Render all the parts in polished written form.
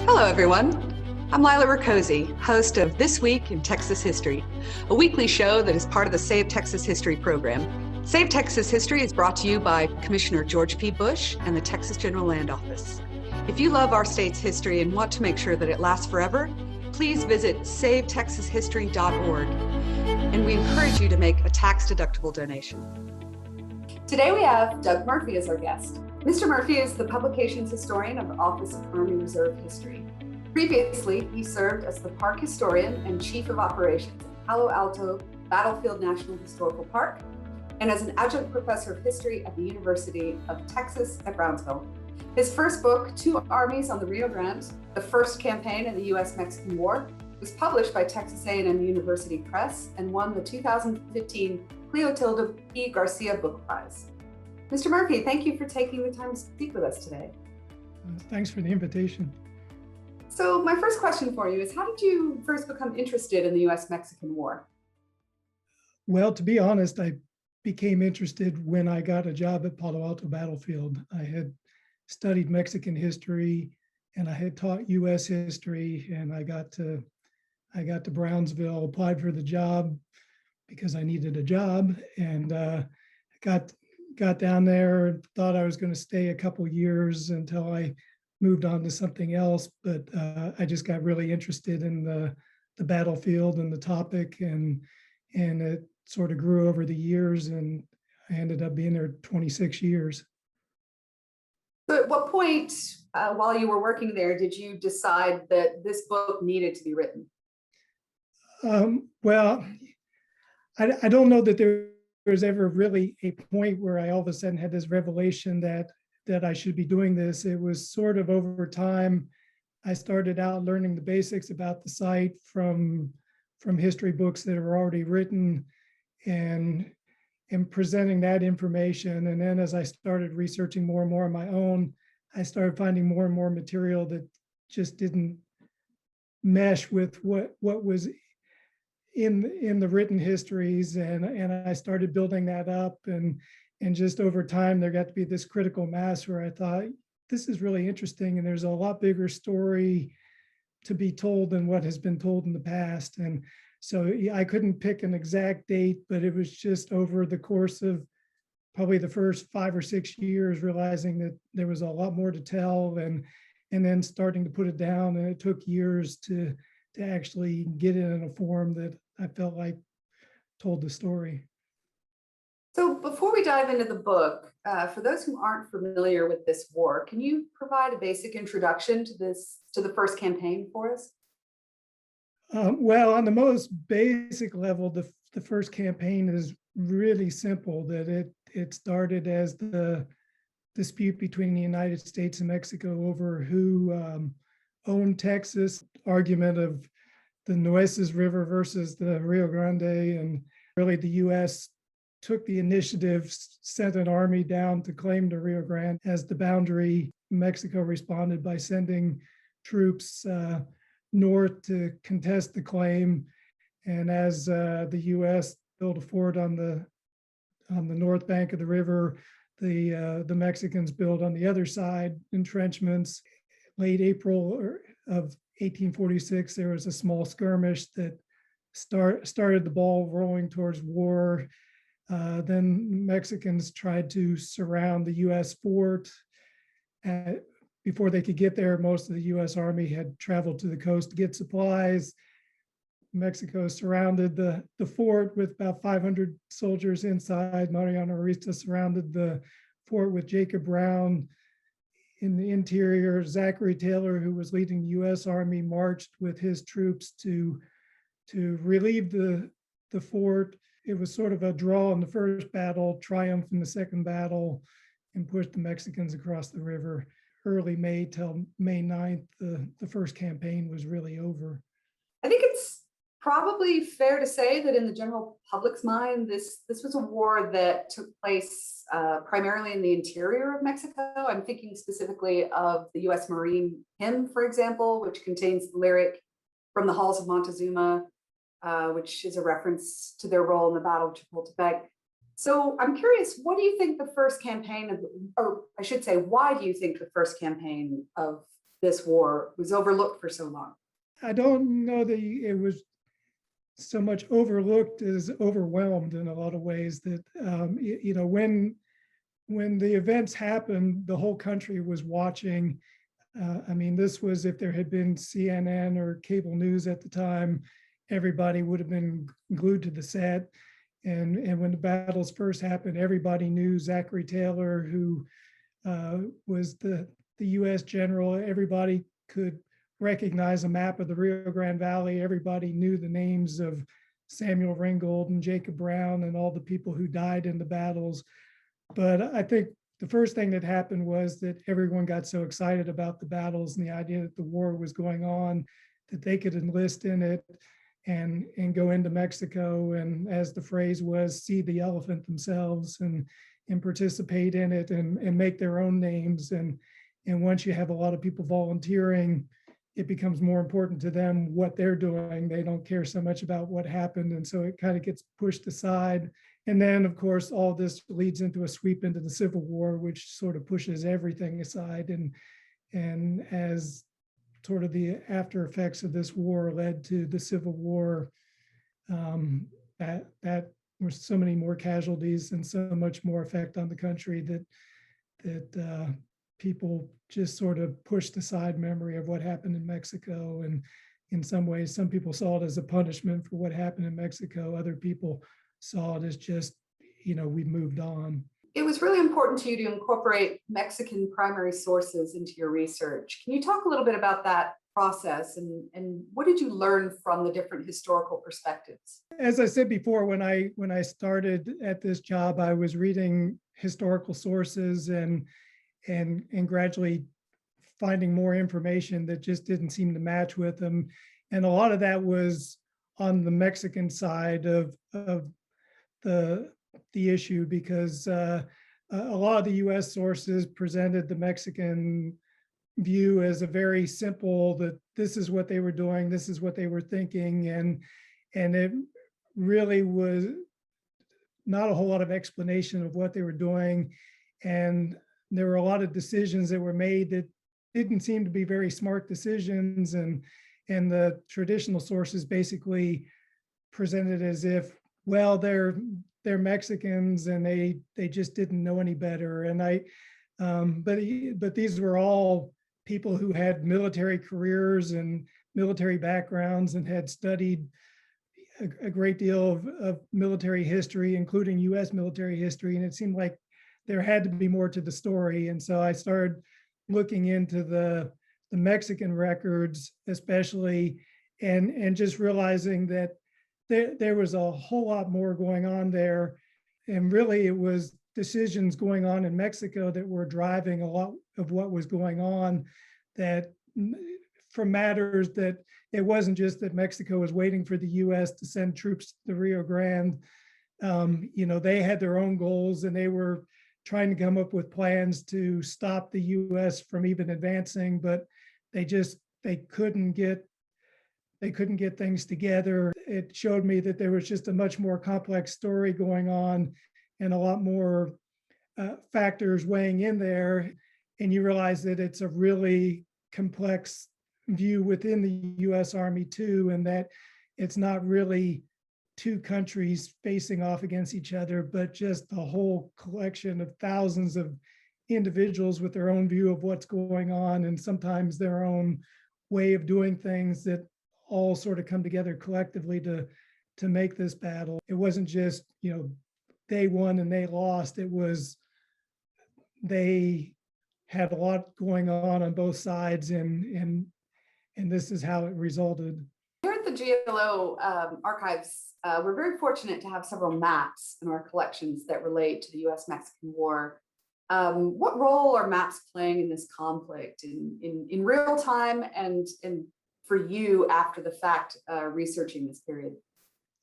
Hello, everyone. I'm Lila Rakoczy, host of This Week in Texas History, a weekly show that is part of the Save Texas History program. Save Texas History is brought to you by Commissioner George P. Bush and the Texas General Land Office. If you love our state's history and want to make sure that it lasts forever, please visit savetexashistory.org, and we encourage you to make a tax-deductible donation. Today we have Doug Murphy as our guest. Mr. Murphy is the publications historian of the Office of Army Reserve History. Previously, he served as the park historian and chief of operations at Palo Alto Battlefield National Historical Park, and as an adjunct professor of history at the University of Texas at Brownsville. His first book, Two Armies on the Rio Grande, the First Campaign in the U.S.-Mexican War, was published by Texas A&M University Press and won the 2015 Cleotilde P. Garcia Book Prize. Mr. Murphy, thank you for taking the time to speak with us today. Thanks for the invitation. So my first question for you is, how did you first become interested in the U.S.-Mexican War? Well, to be honest, I became interested when I got a job at Palo Alto Battlefield. I had studied Mexican history and I had taught U.S. history, and I got to Brownsville, applied for the job because I needed a job, and got down there, thought I was going to stay a couple years until I moved on to something else, but I just got really interested in the battlefield and the topic, and it sort of grew over the years, and I ended up being there 26 years. So at what point, while you were working there, did you decide that this book needed to be written? Well, I don't know that there was ever really a point where I all of a sudden had this revelation that I should be doing this. It was sort of over time. I started out learning the basics about the site from history books that are already written, and presenting that information. And then as I started researching more and more on my own, I started finding more and more material that just didn't mesh with what was in the written histories, and I started building that up, and just over time there got to be this critical mass where I thought, this is really interesting, and there's a lot bigger story to be told than what has been told in the past. And so I couldn't pick an exact date, but it was just over the course of probably the first 5 or 6 years, realizing that there was a lot more to tell, and then starting to put it down. And it took years to actually get it in a form that I felt like told the story. So before we dive into the book, for those who aren't familiar with this war, can you provide a basic introduction to the first campaign for us? Well, on the most basic level, the first campaign is really simple. That it started as the dispute between the United States and Mexico over who owned Texas, argument of the Nueces River versus the Rio Grande, and really the U.S. took the initiative, sent an army down to claim the Rio Grande as the boundary. Mexico responded by sending troops north to contest the claim, and as the U.S. built a fort on the north bank of the river, the Mexicans built on the other side entrenchments. Late April of 1846, there was a small skirmish that started the ball rolling towards war. Then Mexicans tried to surround the U.S. fort. Before they could get there, most of the U.S. Army had traveled to the coast to get supplies. Mexico surrounded the fort with about 500 soldiers inside. Mariano Arista surrounded the fort with Jacob Brown in the interior. Zachary Taylor, who was leading the U.S. Army, marched with his troops to relieve the fort. It was sort of a draw in the first battle, triumph in the second battle, and pushed the Mexicans across the river. Early May till May 9th, the first campaign was really over. I think it's probably fair to say that in the general public's mind, this was a war that took place primarily in the interior of Mexico. I'm thinking specifically of the U.S. Marine hymn, for example, which contains the lyric "From the halls of Montezuma," which is a reference to their role in the Battle of Chapultepec. So I'm curious, what do you think the first campaign of, or I should say, why do you think the first campaign of this war was overlooked for so long? I don't know that it was so much overlooked as overwhelmed in a lot of ways. That when the events happened, the whole country was watching. I mean, this was, if there had been CNN or cable news at the time, everybody would have been glued to the set. And when the battles first happened, everybody knew Zachary Taylor, who was the U.S. general. Everybody could recognize a map of the Rio Grande Valley. Everybody knew the names of Samuel Ringgold and Jacob Brown and all the people who died in the battles. But I think the first thing that happened was that everyone got so excited about the battles and the idea that the war was going on, that they could enlist in it and go into Mexico, and, as the phrase was, see the elephant themselves and participate in it and make their own names. And once you have a lot of people volunteering, it becomes more important to them what they're doing. They don't care so much about what happened. And so it kind of gets pushed aside. And then, of course, all this leads into a sweep into the Civil War, which sort of pushes everything aside. And as sort of the after effects of this war led to the Civil War, that were so many more casualties and so much more effect on the country that people just sort of pushed aside memory of what happened in Mexico. And in some ways, some people saw it as a punishment for what happened in Mexico. Other people saw it as just, we moved on. It was really important to you to incorporate Mexican primary sources into your research. Can you talk a little bit about that process and what did you learn from the different historical perspectives? As I said before, when I started at this job, I was reading historical sources and gradually finding more information that just didn't seem to match with them. And a lot of that was on the Mexican side of the issue, because a lot of the US sources presented the Mexican view as a very simple, that this is what they were doing, this is what they were thinking, and it really was not a whole lot of explanation of what they were doing. And there were a lot of decisions that were made that didn't seem to be very smart decisions, and the traditional sources basically presented as if, well, they're Mexicans and they just didn't know any better. And but these were all people who had military careers and military backgrounds and had studied a great deal of military history, including US military history. And it seemed like there had to be more to the story. And so I started looking into the Mexican records, especially, and just realizing that there was a whole lot more going on there. And really it was decisions going on in Mexico that were driving a lot of what was going on, that from matters that it wasn't just that Mexico was waiting for the US to send troops to the Rio Grande. They had their own goals and they were trying to come up with plans to stop the US from even advancing, but they couldn't get things together. It showed me that there was just a much more complex story going on and a lot more factors weighing in there. And you realize that it's a really complex view within the US Army too, and that it's not really two countries facing off against each other, but just a whole collection of thousands of individuals with their own view of what's going on, and sometimes their own way of doing things that all sort of come together collectively to make this battle. It wasn't just, they won and they lost. It was, they had a lot going on both sides, and this is how it resulted. Here at the GLO archives, we're very fortunate to have several maps in our collections that relate to the US-Mexican War. What role are maps playing in this conflict in real time and for you after the fact, researching this period?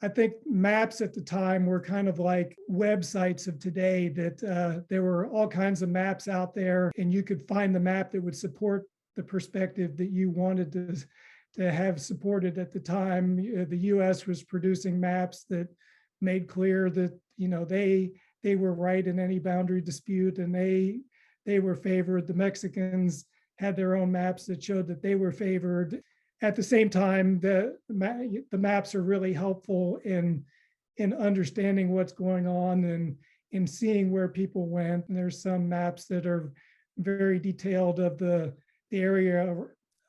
I think maps at the time were kind of like websites of today, that there were all kinds of maps out there, and you could find the map that would support the perspective that you wanted to have supported at the time. The US was producing maps that made clear that, they were right in any boundary dispute, and they were favored. The Mexicans had their own maps that showed that they were favored. At the same time, the maps are really helpful in understanding what's going on and in seeing where people went. And there's some maps that are very detailed of the area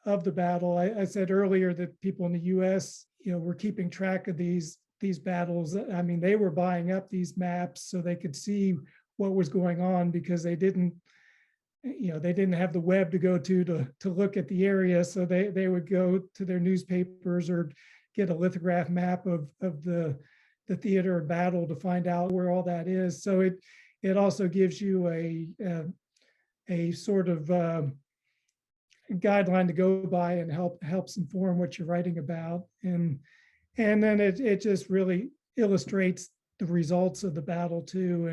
of the battle. I said earlier that people in the U.S., were keeping track of these battles. I mean, they were buying up these maps so they could see what was going on, because they didn't have the web to go to look at the area. So they would go to their newspapers or get a lithograph map of the theater of battle to find out where all that is. So it also gives you a sort of guideline to go by and helps inform what you're writing about. And then it just really illustrates the results of the battle too,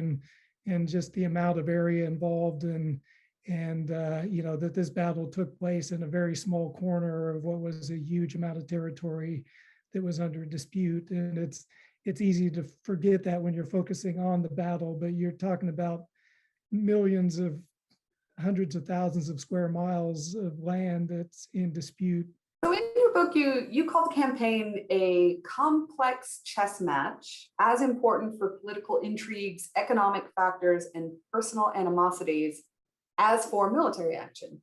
and just the amount of area involved, and that this battle took place in a very small corner of what was a huge amount of territory that was under dispute. And it's easy to forget that when you're focusing on the battle, but you're talking about millions of hundreds of thousands of square miles of land that's in dispute. So in your book, you call the campaign a complex chess match, as important for political intrigues, economic factors, and personal animosities as for military action,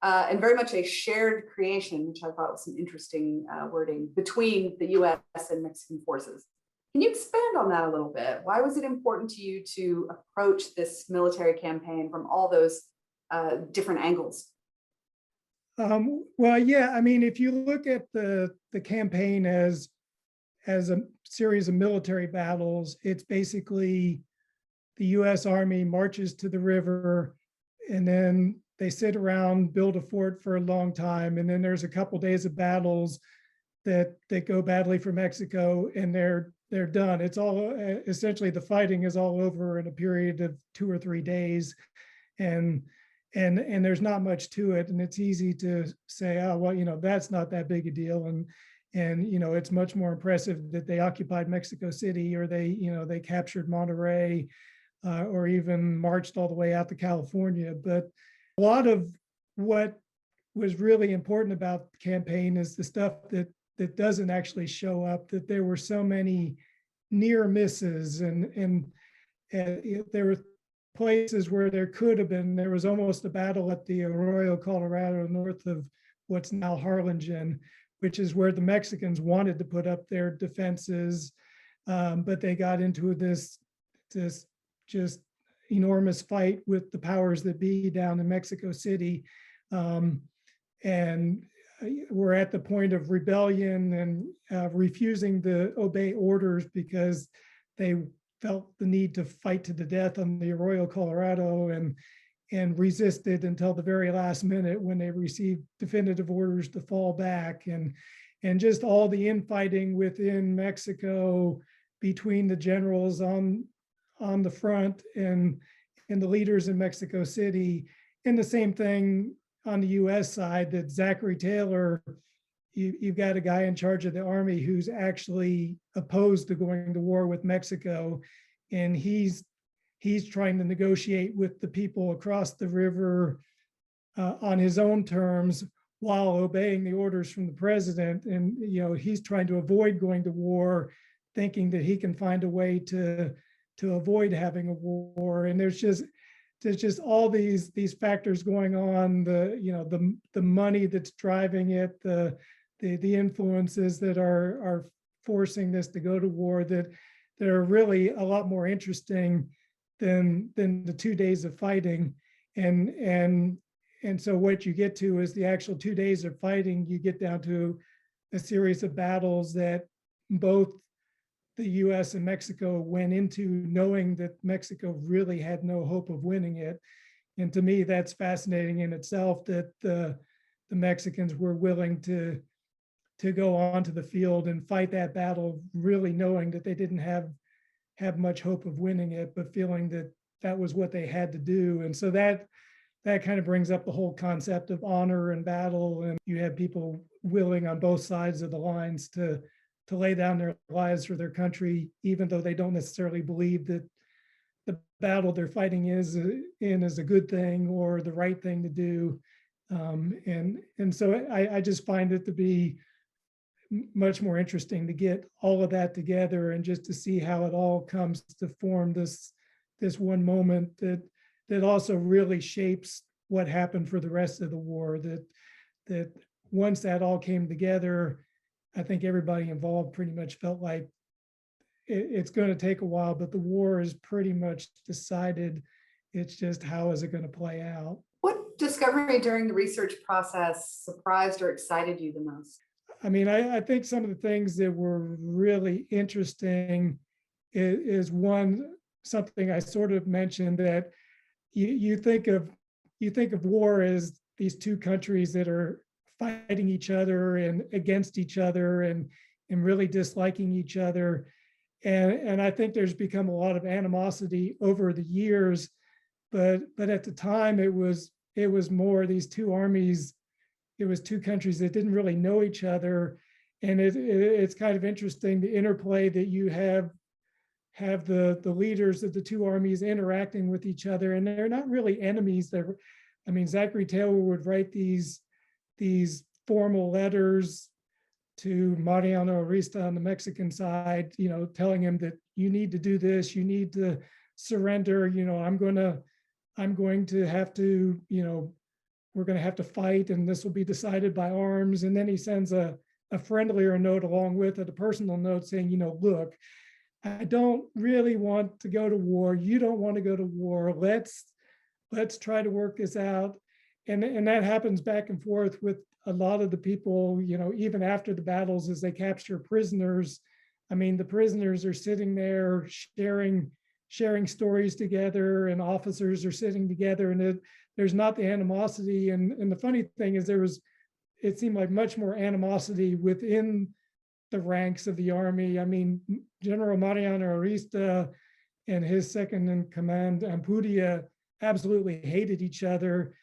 and very much a shared creation, which I thought was some interesting wording, between the US and Mexican forces. Can you expand on that a little bit? Why was it important to you to approach this military campaign from all those different angles? Well, yeah, I mean, if you look at the campaign as a series of military battles, it's basically the US Army marches to the river, and then they sit around, build a fort for a long time, and then there's a couple days of battles that go badly for Mexico, and they're done. It's all essentially, the fighting is all over in a period of 2 or 3 days, and there's not much to it, and it's easy to say, oh well, that's not that big a deal, and it's much more impressive that they occupied Mexico City, or they captured Monterrey, or even marched all the way out to California. But a lot of what was really important about the campaign is the stuff that doesn't actually show up, that there were so many near misses, and there were places where there was almost a battle at the Arroyo Colorado, north of what's now Harlingen, which is where the Mexicans wanted to put up their defenses, but they got into this just enormous fight with the powers that be down in Mexico City, and were at the point of rebellion and refusing to obey orders because they felt the need to fight to the death on the Arroyo Colorado, and resisted until the very last minute when they received definitive orders to fall back, and just all the infighting within Mexico between the generals on the front and the leaders in Mexico City. And the same thing on the US side, that Zachary Taylor, you've got a guy in charge of the army who's actually opposed to going to war with Mexico, and he's trying to negotiate with the people across the river on his own terms while obeying the orders from the president. And he's trying to avoid going to war, thinking that he can find a way to avoid having a war. And there's just all these factors going on, the money that's driving it, the influences that are forcing this to go to war, that are really a lot more interesting than the 2 days of fighting. And so what you get to is the actual 2 days of fighting. You get down to a series of battles that both the US and Mexico went into knowing that Mexico really had no hope of winning it. And to me, that's fascinating in itself, that the Mexicans were willing to go onto the field and fight that battle, really knowing that they didn't have much hope of winning it, but feeling that that was what they had to do. And so that kind of brings up the whole concept of honor and battle. And you have people willing on both sides of the lines to lay down their lives for their country, even though they don't necessarily believe that the battle they're fighting is a good thing or the right thing to do. And so I just find it to be much more interesting to get all of that together and just to see how it all comes to form this one moment that also really shapes what happened for the rest of the war. That once that all came together, I think everybody involved pretty much felt like it's going to take a while, but the war is pretty much decided. It's just how is it going to play out? What discovery during the research process surprised or excited you the most? I mean, I think some of the things that were really interesting is one, something I sort of mentioned, that you think of war as these two countries that are fighting each other and against each other and really disliking each other. And I think there's become a lot of animosity over the years, but at the time it was more these two armies. It was two countries that didn't really know each other. And it's kind of interesting, the interplay that you have the leaders of the two armies interacting with each other, and they're not really enemies. I mean, Zachary Taylor would write these formal letters to Mariano Arista on the Mexican side, telling him that you need to do this, you need to surrender, I'm going to have to, we're going to have to fight, and this will be decided by arms. And then he sends a friendlier note along with it, a personal note saying, look, I don't really want to go to war. You don't want to go to war. Let's try to work this out. And that happens back and forth with a lot of the people, even after the battles, as they capture prisoners. I mean, the prisoners are sitting there sharing stories together, and officers are sitting together, and there's not the animosity. And the funny thing is it seemed like much more animosity within the ranks of the army. I mean, General Mariano Arista and his second in command, Ampudia, absolutely hated each other.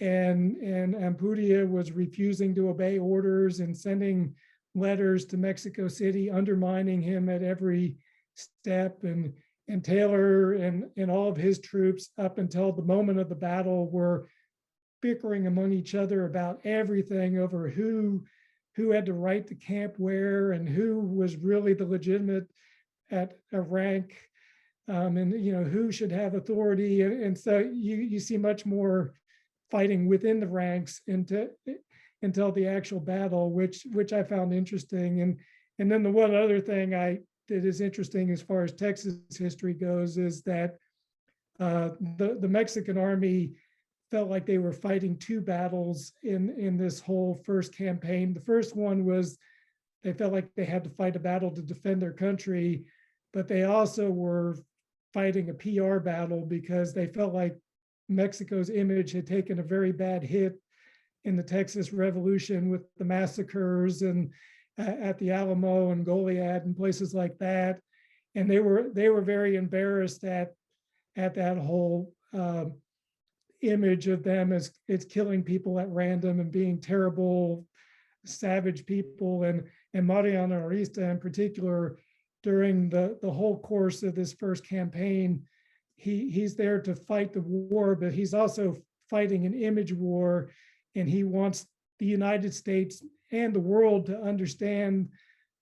And Ampudia was refusing to obey orders and sending letters to Mexico City, undermining him at every step. And Taylor and all of his troops, up until the moment of the battle, were bickering among each other about everything over who had the right to camp where and who was really the legitimate at a rank, and who should have authority. And so you see much more fighting within the ranks until the actual battle, which I found interesting. And then the one other thing that is interesting as far as Texas history goes is that the Mexican army felt like they were fighting two battles in this whole first campaign. The first one was they felt like they had to fight a battle to defend their country, but they also were fighting a PR battle because they felt like Mexico's image had taken a very bad hit in the Texas Revolution with the massacres and at the Alamo and Goliad and places like that. And they were very embarrassed at that whole image of them as killing people at random and being terrible, savage people. And Mariano Arista in particular, during the whole course of this first campaign, he's there to fight the war, but he's also fighting an image war, and he wants the United States and the world to understand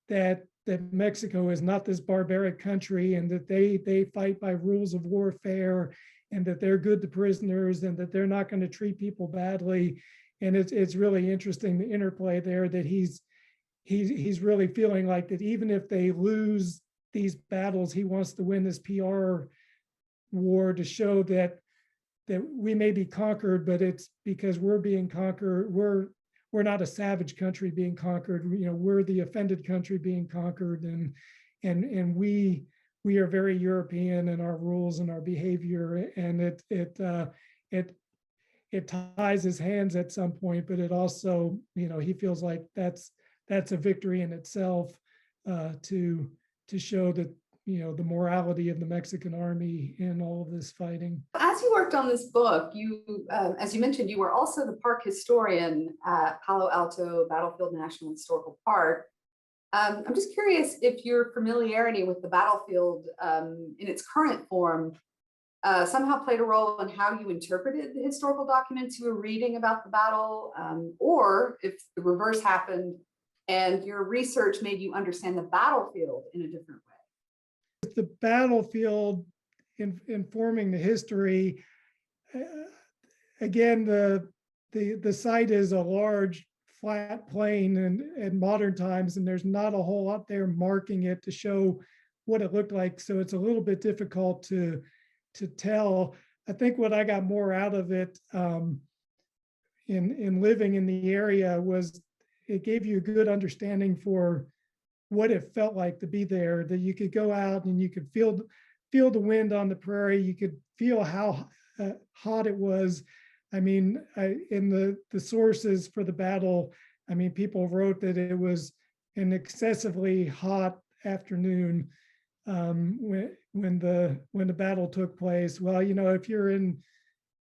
that Mexico is not this barbaric country, and that they fight by rules of warfare, and that they're good to prisoners, and that they're not going to treat people badly. And it's really interesting, the interplay there, that he's really feeling like that even if they lose these battles, he wants to win this PR war to show that we may be conquered, but it's because we're being conquered. We're not a savage country being conquered. We're the offended country being conquered, and we are very European in our rules and our behavior, and it ties his hands at some point, but it also, he feels like that's a victory in itself, to show that the morality of the Mexican army in all of this fighting. As you worked on this book, you, as you mentioned, you were also the park historian at Palo Alto Battlefield National Historical Park. I'm just curious if your familiarity with the battlefield in its current form somehow played a role in how you interpreted the historical documents you were reading about the battle, or if the reverse happened and your research made you understand the battlefield in a different way. The battlefield informing the history, again, the site is a large flat plain in modern times, and there's not a whole lot there marking it to show what it looked like. So it's a little bit difficult to tell. I think what I got more out of it in living in the area was it gave you a good understanding for what it felt like to be there, that you could go out and you could feel the wind on the prairie. You could feel how hot it was. I mean, in the sources for the battle, I mean, people wrote that it was an excessively hot afternoon when the battle took place. Well, you know, if you're in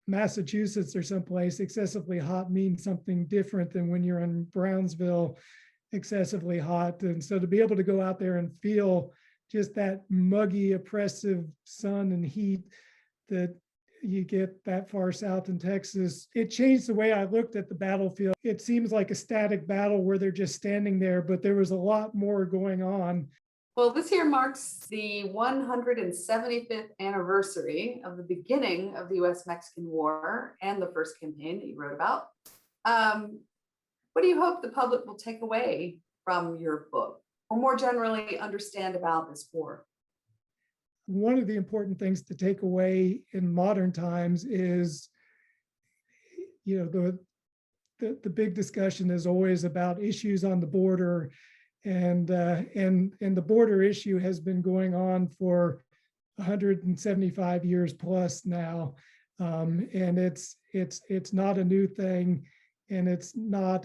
Massachusetts or someplace, excessively hot means something different than when you're in Brownsville, excessively hot. And so to be able to go out there and feel just that muggy, oppressive sun and heat that you get that far south in Texas, it changed the way I looked at the battlefield. It seems like a static battle where they're just standing there, but there was a lot more going on. Well, this year marks the 175th anniversary of the beginning of the US-Mexican War and the first campaign that you wrote about. What do you hope the public will take away from your book, or more generally understand about this war? One of the important things to take away in modern times is, you know, the big discussion is always about issues on the border, and the border issue has been going on for 175 years plus now, and it's not a new thing, and it's not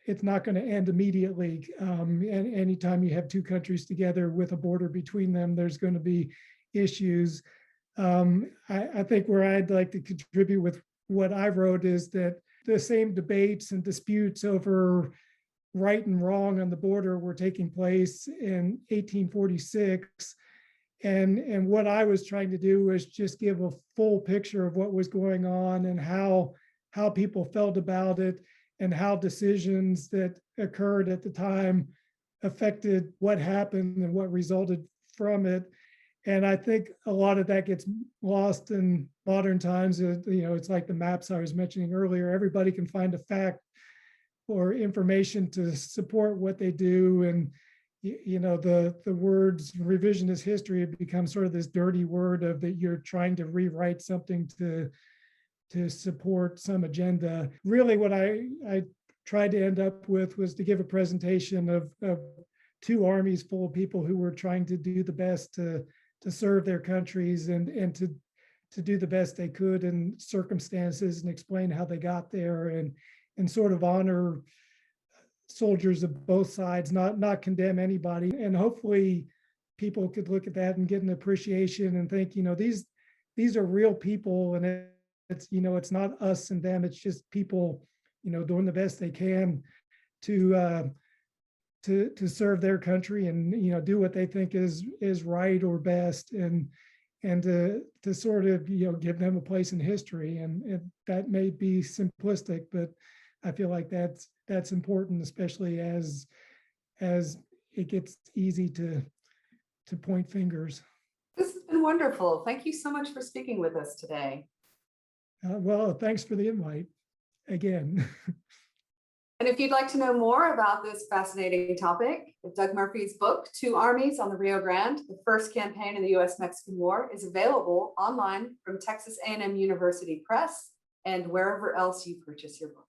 it's not going to end immediately. And anytime you have two countries together with a border between them, there's going to be issues. I think where I'd like to contribute with what I wrote is that the same debates and disputes over right and wrong on the border were taking place in 1846. And what I was trying to do was just give a full picture of what was going on and how people felt about it, and how decisions that occurred at the time affected what happened and what resulted from it. And I think a lot of that gets lost in modern times. You know, it's like the maps I was mentioning earlier. Everybody can find a fact or information to support what they do. And, you know, the words revisionist history have become sort of this dirty word of that you're trying to rewrite something to support some agenda. Really what I tried to end up with was to give a presentation of two armies full of people who were trying to do the best to serve their countries and to do the best they could in circumstances, and explain how they got there, and sort of honor soldiers of both sides, not condemn anybody. And hopefully people could look at that and get an appreciation and think, you know, these are real people, and it's, you know, it's not us and them, it's just people, you know, doing the best they can to serve their country, and, you know, do what they think is right or best, and to sort of, you know, give them a place in history. And that may be simplistic, but I feel like that's important, especially as it gets easy to point fingers. This has been wonderful. Thank you so much for speaking with us today. Well, thanks for the invite again. And if you'd like to know more about this fascinating topic, Doug Murphy's book, Two Armies on the Rio Grande, the First Campaign in the US-Mexican War, is available online from Texas A&M University Press and wherever else you purchase your book.